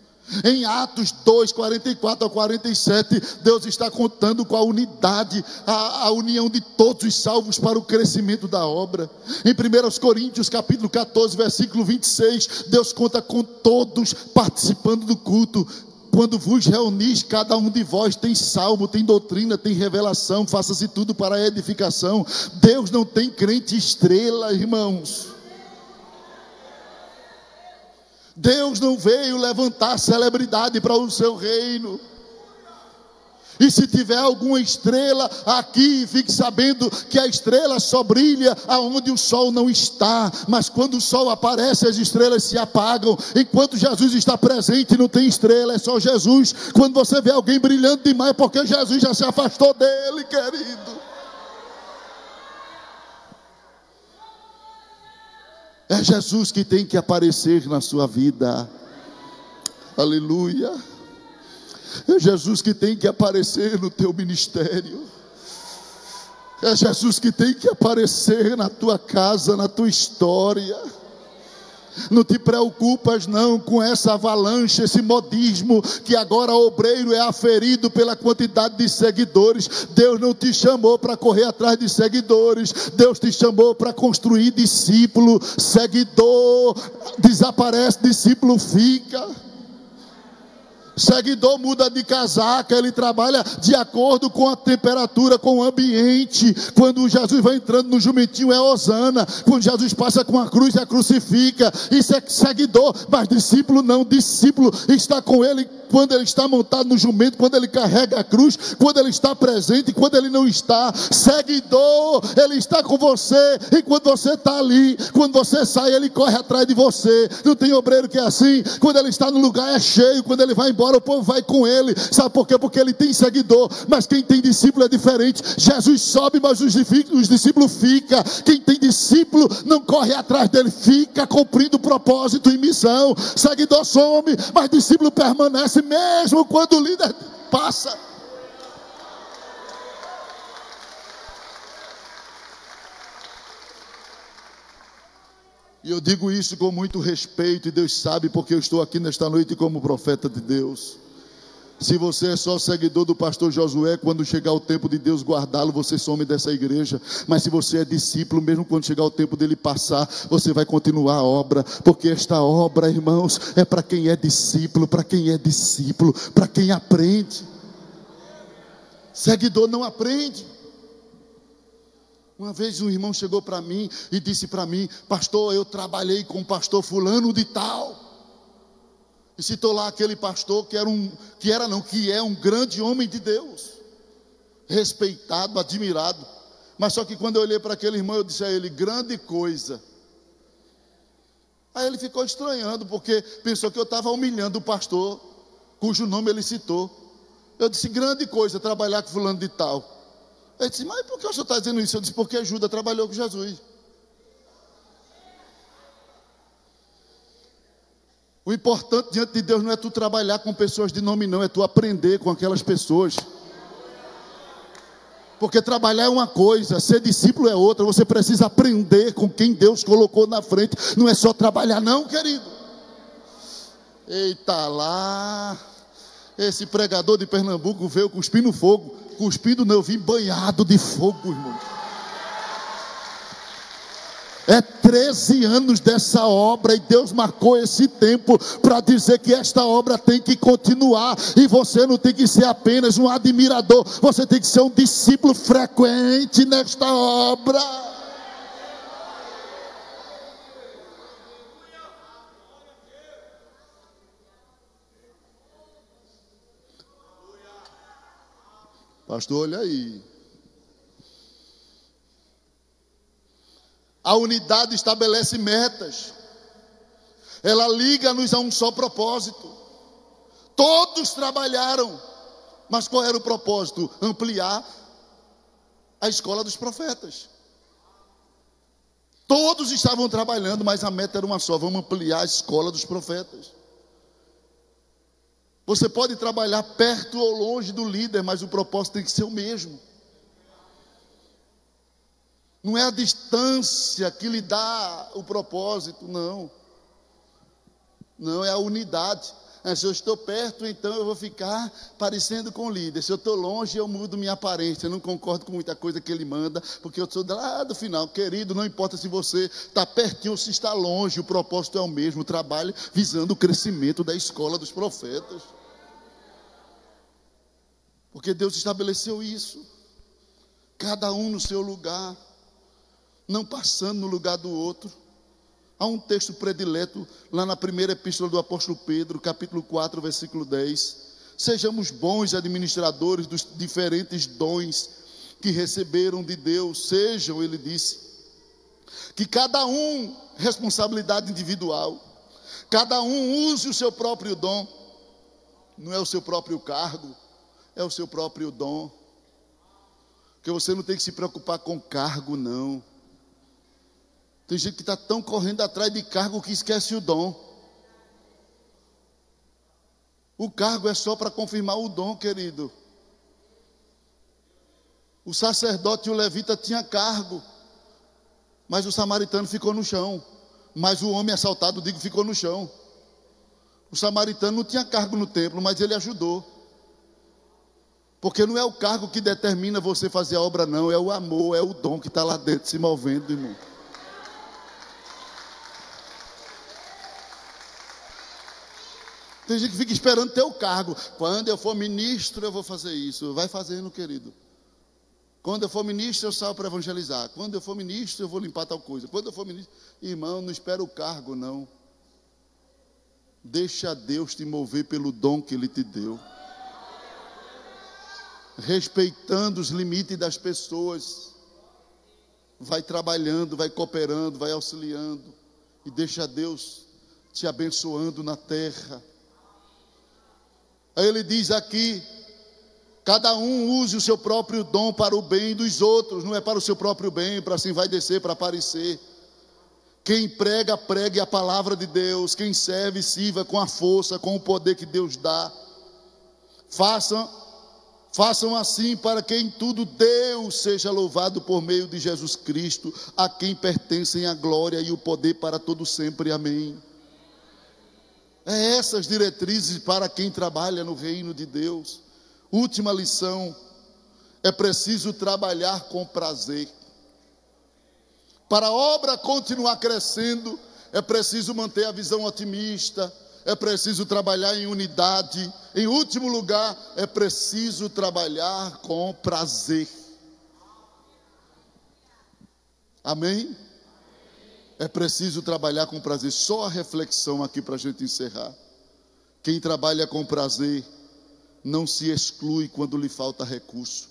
Em Atos 2, 44 ao 47, Deus está contando com a unidade, a união de todos os salvos para o crescimento da obra. Em 1 Coríntios capítulo 14, versículo 26, Deus conta com todos participando do culto. Quando vos reunis, cada um de vós tem salmo, tem doutrina, tem revelação, faça-se tudo para a edificação. Deus não tem crente estrela, irmãos. Deus não veio levantar celebridade para o seu reino. E se tiver alguma estrela aqui, fique sabendo que a estrela só brilha aonde o sol não está. Mas quando o sol aparece, as estrelas se apagam. Enquanto Jesus está presente, não tem estrela, é só Jesus. Quando você vê alguém brilhando demais, é porque Jesus já se afastou dele, querido. É Jesus que tem que aparecer na sua vida. Aleluia. É Jesus que tem que aparecer no teu ministério. É Jesus que tem que aparecer na tua casa, na tua história. Não te preocupas não com essa avalanche, esse modismo, que agora o obreiro é aferido pela quantidade de seguidores. Deus não te chamou para correr atrás de seguidores. Deus te chamou para construir discípulo. Seguidor desaparece, discípulo fica. Seguidor muda de casaca, ele trabalha de acordo com a temperatura, com o ambiente. Quando Jesus vai entrando no jumentinho, é hosana. Quando Jesus passa com a cruz, é crucifica. Isso é seguidor, mas discípulo não. Discípulo está com ele quando ele está montado no jumento, quando ele carrega a cruz, quando ele está presente, quando ele não está. Seguidor, ele está com você enquanto você está ali. Quando você sai, ele corre atrás de você. Não tem obreiro que é assim. Quando ele está no lugar, é cheio. Quando ele vai embora, o povo vai com ele. Sabe por quê? Porque ele tem seguidor. Mas quem tem discípulo é diferente. Jesus sobe, mas os discípulos ficam. Quem tem discípulo não corre atrás dele, fica cumprindo propósito e missão. Seguidor some, mas discípulo permanece mesmo quando o líder passa. E eu digo isso com muito respeito, e Deus sabe, porque eu estou aqui nesta noite como profeta de Deus. Se você é só seguidor do pastor Josué, quando chegar o tempo de Deus guardá-lo, você some dessa igreja. Mas se você é discípulo, mesmo quando chegar o tempo dele passar, você vai continuar a obra. Porque esta obra, irmãos, é para quem é discípulo, para quem aprende. Seguidor não aprende. Uma vez um irmão chegou para mim e disse para mim: pastor, eu trabalhei com o pastor fulano de tal. E citou lá aquele pastor que é um grande homem de Deus, respeitado, admirado. Mas só que quando eu olhei para aquele irmão, eu disse a ele: grande coisa. Aí ele ficou estranhando, porque pensou que eu estava humilhando o pastor, cujo nome ele citou. Eu disse: grande coisa trabalhar com fulano de tal. Ele disse: mas por que o senhor está dizendo isso? Eu disse: porque Judas trabalhou com Jesus. O importante diante de Deus não é tu trabalhar com pessoas de nome, não, é tu aprender com aquelas pessoas. Porque trabalhar é uma coisa, ser discípulo é outra. Você precisa aprender com quem Deus colocou na frente. Não é só trabalhar não, querido. Eita lá, esse pregador de Pernambuco veio cuspindo fogo. Cuspindo não, eu vim banhado de fogo, irmão. É 13 anos dessa obra, e Deus marcou esse tempo para dizer que esta obra tem que continuar, e você não tem que ser apenas um admirador, você tem que ser um discípulo frequente nesta obra. Pastor, olha aí. A unidade estabelece metas. Ela liga-nos a um só propósito. Todos trabalharam. Mas qual era o propósito? Ampliar a escola dos profetas. Todos estavam trabalhando, mas a meta era uma só: vamos ampliar a escola dos profetas. Você pode trabalhar perto ou longe do líder, mas o propósito tem que ser o mesmo. Não é a distância que lhe dá o propósito, não. Não, é a unidade. Se eu estou perto, então eu vou ficar parecendo com o líder. Se eu estou longe, eu mudo minha aparência. Eu não concordo com muita coisa que ele manda, porque eu sou lá do final. Querido, não importa se você está pertinho ou se está longe, o propósito é o mesmo. Trabalhe visando o crescimento da escola dos profetas. Porque Deus estabeleceu isso. Cada um no seu lugar, não passando no lugar do outro. Há um texto predileto lá na primeira epístola do apóstolo Pedro, capítulo 4, versículo 10. Sejamos bons administradores dos diferentes dons que receberam de Deus. Sejam, ele disse, que cada um, responsabilidade individual, cada um use o seu próprio dom. Não é o seu próprio cargo, é o seu próprio dom. Porque você não tem que se preocupar com cargo, não. Tem gente que está tão correndo atrás de cargo que esquece o dom. O cargo é só para confirmar o dom, querido. O sacerdote e o levita tinham cargo, mas o samaritano ficou no chão. Mas o homem assaltado, ficou no chão. O samaritano não tinha cargo no templo, mas ele ajudou. Porque não é o cargo que determina você fazer a obra, não. É o amor, é o dom que está lá dentro se movendo, irmão. Tem gente que fica esperando ter o cargo. Quando eu for ministro, eu vou fazer isso. Vai fazendo, querido. Quando eu for ministro, eu saio para evangelizar. Quando eu for ministro, eu vou limpar tal coisa. Quando eu for ministro, irmão, não espera o cargo, não. Deixa Deus te mover pelo dom que Ele te deu. Respeitando os limites das pessoas. Vai trabalhando, vai cooperando, vai auxiliando. E deixa Deus te abençoando na terra. Aí ele diz aqui: cada um use o seu próprio dom para o bem dos outros. Não é para o seu próprio bem, para assim vai descer, para aparecer. Quem prega, pregue a palavra de Deus. Quem serve, sirva com a força, com o poder que Deus dá. Façam assim para que em tudo Deus seja louvado por meio de Jesus Cristo, a quem pertencem a glória e o poder para todo sempre. Amém. É essas diretrizes para quem trabalha no reino de Deus. Última lição: é preciso trabalhar com prazer. Para a obra continuar crescendo, é preciso manter a visão otimista, é preciso trabalhar em unidade. Em último lugar, é preciso trabalhar com prazer. Amém? É preciso trabalhar com prazer. Só a reflexão aqui para a gente encerrar. Quem trabalha com prazer não se exclui quando lhe falta recurso.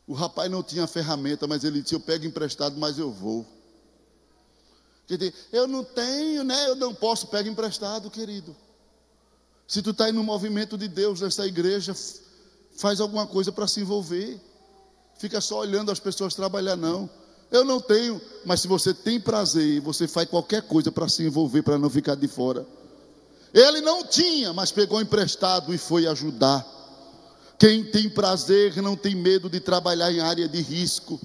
O rapaz não tinha ferramenta, mas ele disse: eu pego emprestado, mas eu vou. Quer dizer, eu não tenho, né? Eu não posso, pega emprestado, querido. Se tu está aí no movimento de Deus, nessa igreja, faz alguma coisa para se envolver. Fica só olhando as pessoas trabalhar, não. Eu não tenho, mas se você tem prazer, você faz qualquer coisa para se envolver, para não ficar de fora. Ele não tinha, mas pegou emprestado e foi ajudar. Quem tem prazer não tem medo de trabalhar em área de risco.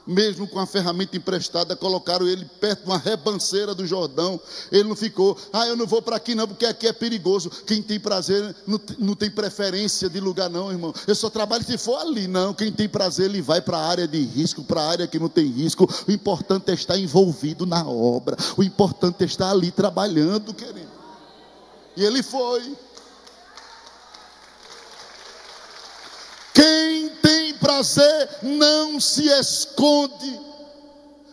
mesmo com a ferramenta emprestada, colocaram ele perto de uma rebanceira do Jordão. Ele não ficou, eu não vou para aqui não, porque aqui é perigoso. Quem tem prazer não tem preferência de lugar não, irmão. Eu só trabalho se for ali. Não, quem tem prazer, ele vai para a área de risco, para a área que não tem risco. O importante é estar envolvido na obra. O importante é estar ali trabalhando, querido. E ele foi. Quem tem prazer não se esconde,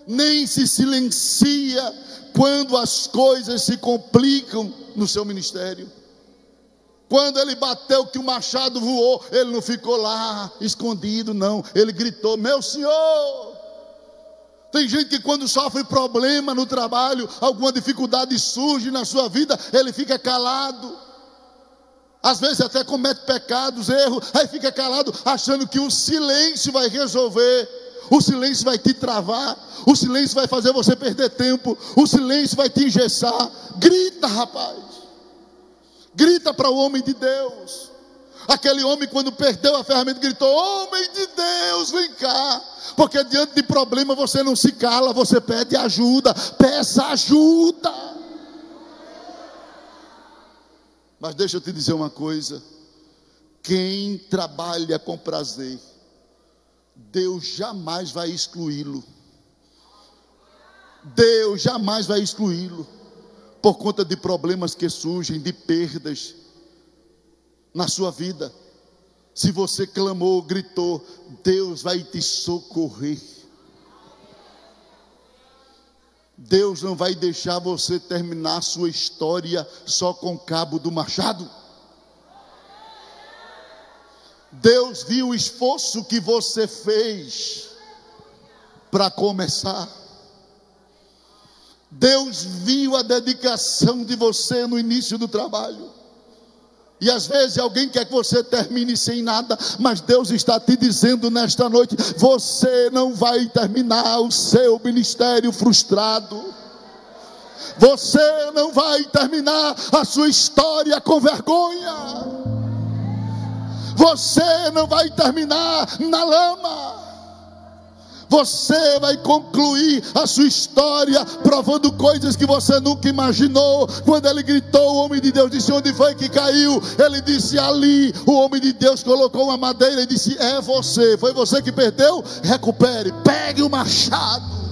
nem se silencia quando as coisas se complicam no seu ministério. Quando ele bateu que o machado voou, ele não ficou lá escondido, não. Ele gritou: meu Senhor! Tem gente que quando sofre problema no trabalho, alguma dificuldade surge na sua vida, ele fica calado. Às vezes até comete pecados, erros, aí fica calado, achando que o silêncio vai resolver. O silêncio vai te travar, o silêncio vai fazer você perder tempo, o silêncio vai te engessar. Grita, rapaz. Grita para o homem de Deus. Aquele homem, quando perdeu a ferramenta, gritou: homem de Deus, vem cá. Porque diante de problema você não se cala, você pede ajuda. Peça ajuda. Mas deixa eu te dizer uma coisa: quem trabalha com prazer, Deus jamais vai excluí-lo. Deus jamais vai excluí-lo por conta de problemas que surgem, de perdas na sua vida. Se você clamou, gritou, Deus vai te socorrer. Deus não vai deixar você terminar sua história só com o cabo do machado. Deus viu o esforço que você fez para começar. Deus viu a dedicação de você no início do trabalho. E às vezes alguém quer que você termine sem nada, mas Deus está te dizendo nesta noite: você não vai terminar o seu ministério frustrado. Você não vai terminar a sua história com vergonha. Você não vai terminar na lama. Você vai concluir a sua história provando coisas que você nunca imaginou. Quando ele gritou, o homem de Deus disse: onde foi que caiu? Ele disse: ali. O homem de Deus colocou uma madeira e disse: é você. Foi você que perdeu? Recupere, pegue o machado.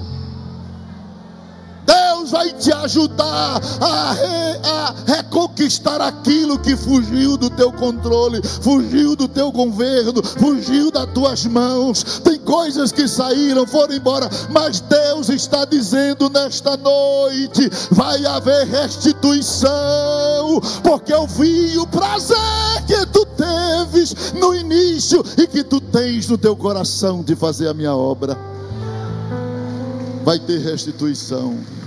Deus vai te ajudar a reconquistar aquilo que fugiu do teu controle, fugiu do teu governo, fugiu das tuas mãos. Tem coisas que saíram, foram embora, mas Deus está dizendo nesta noite: vai haver restituição, porque eu vi o prazer que tu teves no início e que tu tens no teu coração de fazer a minha obra. Vai ter restituição.